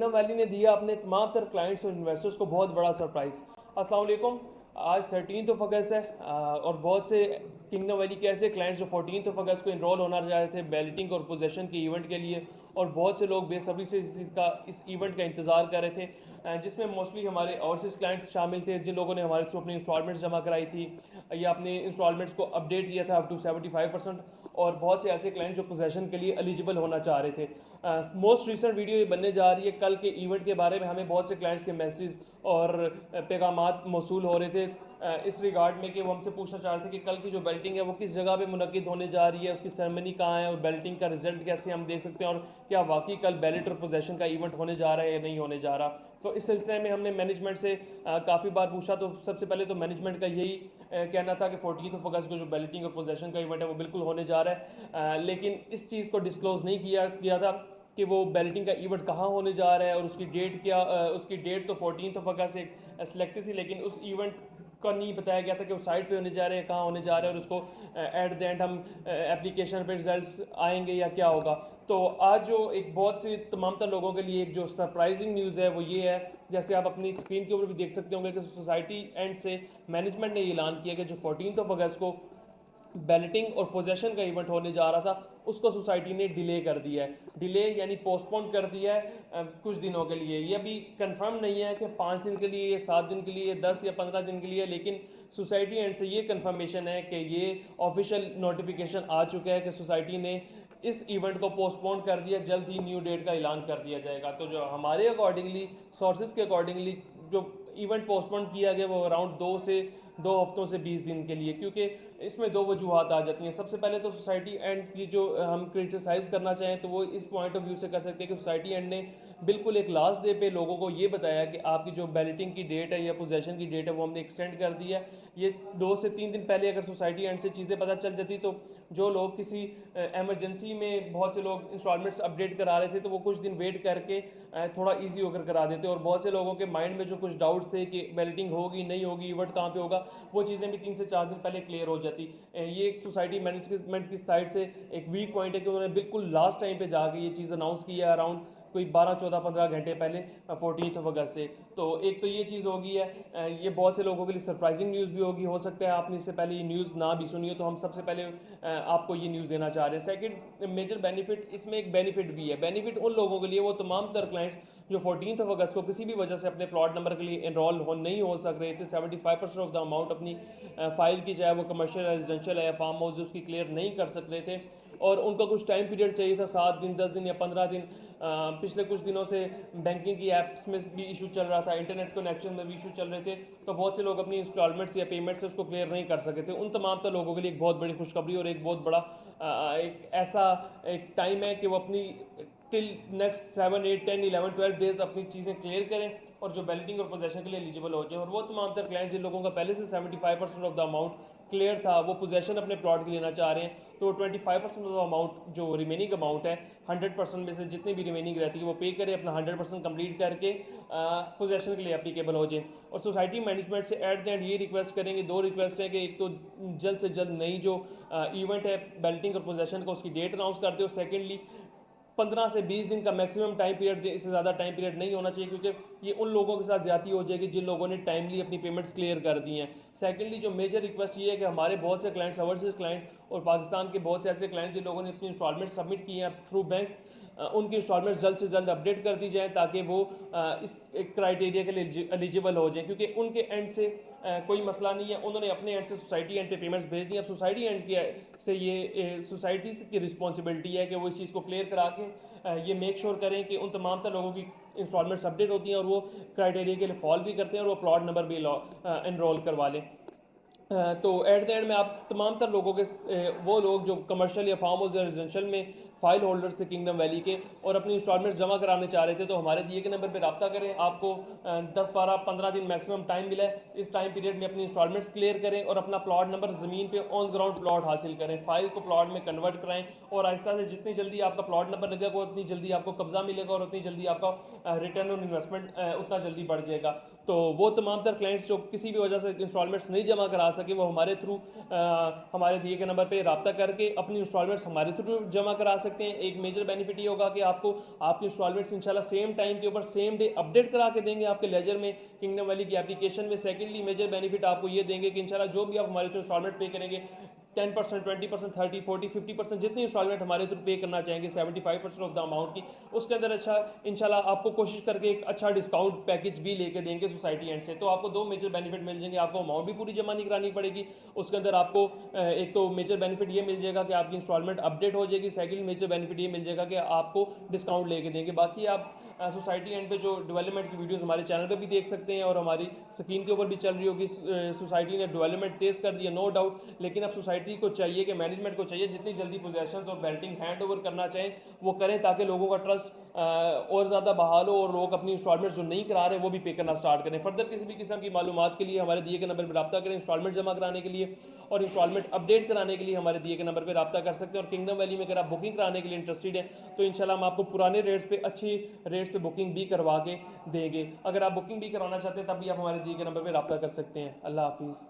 Kingdom valley ने दिया अपने तमाम तर क्लाइंट्स और इन्वेस्टर्स को बहुत बड़ा सरप्राइज़। अस्सलाम वालेकुम। आज 13 अगस्त है और बहुत से किंगडम वैली के ऐसे क्लाइंट्स जो 14 अगस्त को इनरोल होना चाह रहे थे बैलेटिंग और पोजेशन के इवेंट के लिए, और बहुत से लोग बेसब्री से इस इवेंट का इंतज़ार कर रहे थे, जिसमें मोस्टली हमारे ओवरसीज क्लाइंट्स शामिल थे जिन लोगों ने हमारे थ्रू अपनी इंस्टॉलमेंट्स जमा कराई थी या अपने इंस्टॉलमेंट्स को अपडेट किया था अप टू 75%, और बहुत से ऐसे क्लाइंट जो पोजेशन के लिए एलिजिबल होना चाह रहे थे। मोस्ट रिसेंट वीडियो ये बनने जा रही है कल के इवेंट के बारे में। हमें बहुत से क्लाइंट्स के मैसेज और पैगामात मौसूल हो रहे थे इस रिगार्ड में कि वो हमसे पूछना चाह रहे थे कि कल की जो बेल्टिंग है वो किस जगह पे मुनक्किद होने जा रही है, उसकी सेरेमनी कहाँ है और बेल्टिंग का रिजल्ट कैसे हम देख सकते हैं, और क्या वाकई कल बैलेट और पोजेशन का इवेंट होने जा रहा है या नहीं होने जा रहा। तो इस सिलसिले में हमने मैनेजमेंट से काफ़ी बार पूछा। तो सबसे पहले तो मैनेजमेंट का यही कहना था कि 14 अगस्त को जो बैलेटिंग और पोजेशन का इवेंट है वो बिल्कुल होने जा रहा है, लेकिन इस चीज़ को डिस्क्लोज नहीं किया गया था कि वो बैलेटिंग का इवेंट कहाँ होने जा रहा है और उसकी डेट क्या। उसकी डेट तो 14 अगस्त से सिलेक्टेड थी, लेकिन उस इवेंट का नहीं बताया गया था कि वो साइट पे होने जा रहे हैं, कहाँ होने जा रहे हैं, और उसको एट द एंड हम एप्लीकेशन पे रिजल्ट्स आएंगे या क्या होगा। तो आज जो एक बहुत सी तमाम तर लोगों के लिए एक जो सरप्राइजिंग न्यूज़ है वो ये है, जैसे आप अपनी स्क्रीन के ऊपर भी देख सकते होंगे कि सोसाइटी एंड से मैनेजमेंट ने ऐलान किया कि जो 14 अगस्त को बैलेटिंग और पोजेशन का इवेंट होने जा रहा था उसको सोसाइटी ने डिले कर दिया है। डिले यानी पोस्टपोन कर दिया है कुछ दिनों के लिए। ये अभी कंफर्म नहीं है कि 5 दिन के लिए, ये 7 दिन के लिए, 10 या 15 दिन के लिए, लेकिन सोसाइटी एंड से ये कंफर्मेशन है कि ये ऑफिशियल नोटिफिकेशन आ चुका है कि सोसाइटी ने इस इवेंट को पोस्टपोन कर दिया, जल्द ही न्यू डेट का ऐलान कर दिया जाएगा। तो जो हमारे अकॉर्डिंगली, सोर्सेज के अकॉर्डिंगली, जो इवेंट पोस्टपोन किया गया वो अराउंड 2 हफ्तों से 20 दिन के लिए, क्योंकि इसमें दो वजूहत आ जाती हैं। सबसे पहले तो सोसाइटी एंड की जो हम क्रिटिसाइज़ करना चाहें तो वो इस पॉइंट ऑफ व्यू से कर सकते हैं कि सोसाइटी एंड ने बिल्कुल एक लास्ट डे पे लोगों को ये बताया कि आपकी जो बैलेटिंग की डेट है या पोजेशन की डेट है वो हमने एक्सटेंड कर दी है। ये 2 से 3 दिन पहले अगर सोसाइटी एंड से चीज़ें पता चल जाती तो जो लोग किसी एमरजेंसी में, बहुत से लोग इंस्टॉलमेंट्स अपडेट करा रहे थे तो वो कुछ दिन वेट करके थोड़ा ईजी होकर करा देते, और बहुत से लोगों के माइंड में जो कुछ डाउट्स थे कि बैलेटिंग होगी नहीं होगी, इवेंट कहाँ पे होगा, वो चीज़ें भी 3 से 4 दिन पहले क्लियर हो जाती। ये एक सोसाइटी मैनेजमेंट की साइड से एक वीक पॉइंट है कि उन्होंने बिल्कुल लास्ट टाइम पे जाके ये चीज़ अनाउंस की है अराउंड कोई 12, 14, 15 घंटे पहले 14 अगस्त से। तो एक तो ये चीज़ होगी है, ये बहुत से लोगों के लिए सरप्राइजिंग न्यूज़ भी होगी। हो सकता है आपने इससे पहले ये न्यूज़ ना भी सुनी हो, तो हम सबसे पहले आपको ये न्यूज़ देना चाह रहे हैं। सेकंड मेजर बेनिफिट, इसमें एक बेनिफिट भी है। बेनिफिट उन लोगों के लिए, वो तमाम तर क्लाइंट्स जो 14 अगस्त को किसी भी वजह से अपने प्लॉट नंबर के लिए इनरोल नहीं हो सक रहे थे, 75% ऑफ द अमाउंट अपनी फाइल की, चाहे वो कमर्शियल रेजिडेंशियल है या फार्म हाउस, उसकी क्लियर नहीं कर सक रहे थे, और उनका कुछ टाइम पीरियड चाहिए था, 7 दिन, 10 दिन या 15 दिन। पिछले कुछ दिनों से बैंकिंग की एप्स में भी इशू चल रहा था, इंटरनेट कनेक्शन में भी इशू चल रहे थे, तो बहुत से लोग अपनी इंस्टॉलमेंट्स या पेमेंट्स उसको क्लियर नहीं कर सके थे। उन तमाम तो लोगों के लिए एक बहुत बड़ी खुशखबरी और एक बहुत बड़ा एक ऐसा एक टाइम है कि वो अपनी टिल नेक्स्ट 7, 8, 10, 11, 12 डेज अपनी चीज़ें क्लियर करें और जो बैलेटिंग और पोजेशन के लिए एलिजिबल हो जाए। और वो तमाम तर क्लाइंट्स जिन लोगों का पहले से 75% ऑफ द अमाउंट क्लियर था, वो पोजेशन अपने प्लॉट के लेना चाह रहे हैं, तो 25% ऑफ द अमाउंट जो रिमेनिंग अमाउंट है 100% में से जितनी भी रिमेनिंग रहती है वो पे करें, अपना 100% कंप्लीट करके पोजेशन के लिए एप्लीकेबल हो जाए। और सोसाइटी मैनेजमेंट से एट द एंड ये रिक्वेस्ट करेंगे, दो रिक्वेस्ट है कि एक तो जल्द से जल्द नई जो इवेंट है बैलेटिंग और पोजेशन का उसकी डेट अनाउंस कर दे, और सेकेंडली 15 से 20 दिन का मैक्सिमम टाइम पीरियड, इससे ज़्यादा टाइम पीरियड नहीं होना चाहिए, क्योंकि ये उन लोगों के साथ ज्यादती हो जाएगी जिन लोगों ने टाइमली अपनी पेमेंट्स क्लियर कर दी हैं। सेकेंडली जो मेजर रिक्वेस्ट ये है कि हमारे बहुत से क्लाइंट्स, ओवरसीज क्लाइंट्स और पाकिस्तान के बहुत से ऐसे क्लाइंट्स जिन लोगों ने अपनी इंस्टॉलमेंट सबमिट की हैं थ्रू बैंक, उनकी इंस्टॉलमेंट्स जल्द से जल्द अपडेट कर दी जाए ताकि वो इस क्राइटेरिया के लिए एलिजिबल हो जाए, क्योंकि उनके एंड से कोई मसला नहीं है, उन्होंने अपने एंड से सोसाइटी एंड पे पेमेंट्स भेज दी। अब सोसाइटी एंड की से ये सोसाइटी की रिस्पॉन्सिबिलिटी है कि वो इस चीज़ को क्लियर करा के ये मेक श्योर करें कि उन तमाम तर लोगों की इंस्टॉलमेंट्स अपडेट होती हैं और वो क्राइटेरिया के लिए फॉल भी करते हैं और वो प्लॉट नंबर भी एनरोल करवा लें। तो एट द एंड में आप तमाम तर लोगों के वो लोग जो कमर्शियल या फार्म हाउस या रेजिडेंशियल में फाइल होल्डर्स थे किंगडम वैली के और अपनी इंस्टॉलमेंट्स जमा कराने चाह रहे थे, तो हमारे दिए के नंबर पर रब्ता करें। आपको 10, 12, 15 दिन मैक्सिमम टाइम मिला है, इस टाइम पीरियड में अपनी इंस्टॉलमेंट्स क्लियर करें और अपना प्लॉट नंबर ज़मीन पे ऑन ग्राउंड प्लॉट हासिल करें, फाइल को प्लॉट में कन्वर्ट कराएं, और आहिस्ता से जितनी जल्दी आपका प्लॉट नंबर लगेगा उतनी जल्दी आपको कब्जा मिलेगा और उतनी जल्दी आपका रिटर्न ऑन इन्वेस्टमेंट उतना जल्दी बढ़ जाएगा। तो वो तमाम तर क्लाइंट्स जो किसी भी वजह से इंस्टॉलमेंट्स नहीं जमा करा सके, वो हमारे थ्रू हमारे दिए के नंबर पे रब्ता करके अपनी इंस्टॉलमेंट्स हमारे थ्रू जमा करा सकते हैं। एक मेजर बेनिफिट ये होगा कि आपको आपके इंस्टॉलमेंट्स इंशाल्लाह सेम टाइम के ऊपर सेम डे अपडेट करा के देंगे आपके लेजर में, किंगडम वैली की एप्लीकेशन में। सेकेंडली मेजर बेनिफिट आपको ये देंगे कि इंशाल्लाह जो भी आप हमारे थ्रू इंस्टॉलमेंट पे करेंगे 10%, 20%, 30, 40, 50% जितनी इंस्टॉलमेंट हमारे थ्रू पे करना चाहेंगे 75% ऑफ द अमाउंट की, उसके अंदर अच्छा इंशाल्लाह आपको कोशिश करके एक अच्छा डिस्काउंट पैकेज भी लेके देंगे सोसाइटी एंड से। तो आपको दो मेजर बेनिफिट मिल जाएंगे। आपको अमाउंट भी पूरी जमा नहीं करानी पड़ेगी, उसके अंदर आपको एक तो मेजर बेनिफिट ये मिल जाएगा कि आपकी इंस्टॉलमेंट अपडेट हो जाएगी। सेकंड मेजर बेनिफिट ये मिल जाएगा कि आपको डिस्काउंट लेके देंगे। बाकी आप सोसाइटी एंड पे जो डेवलपमेंट की वीडियोस हमारे चैनल पे भी देख सकते हैं और हमारी स्क्रीन के ऊपर भी चल रही होगी। सोसाइटी ने डेवलपमेंट तेज कर दिया नो डाउट, लेकिन अब सोसाइटी को चाहिए कि मैनेजमेंट को चाहिए जितनी जल्दी पोजेशन और बेल्टिंग हैंड ओवर करना चाहें वो करें, ताकि लोगों का ट्रस्ट और ज़्यादा बहाल हो और लोग अपनी इंस्टॉलमेंट जो नहीं करा रहे वो भी पे करना स्टार्ट करें। फर्दर किसी भी किस्म की मालूमात के लिए हमारे दिए गए नंबर पर रब्ता करें, इंस्टॉलमेंट जमा कराने के लिए और इंस्टॉलमेंट अपडेट कराने के लिए हमारे दिए गए नंबर पर रब्ता कर सकते हैं। और किंगडम वैली में अगर आप बुकिंग कराने के लिए इंटरेस्टेड हैं तो इंशाल्लाह हम आपको पुराने रेट्स पे अच्छी रेट्स पे बुकिंग भी करवा के देंगे। अगर आप बुकिंग भी कराना चाहते हैं तब भी आप हमारे दिए गए नंबर पर रब्ता कर सकते हैं। अल्लाह हाफिज़।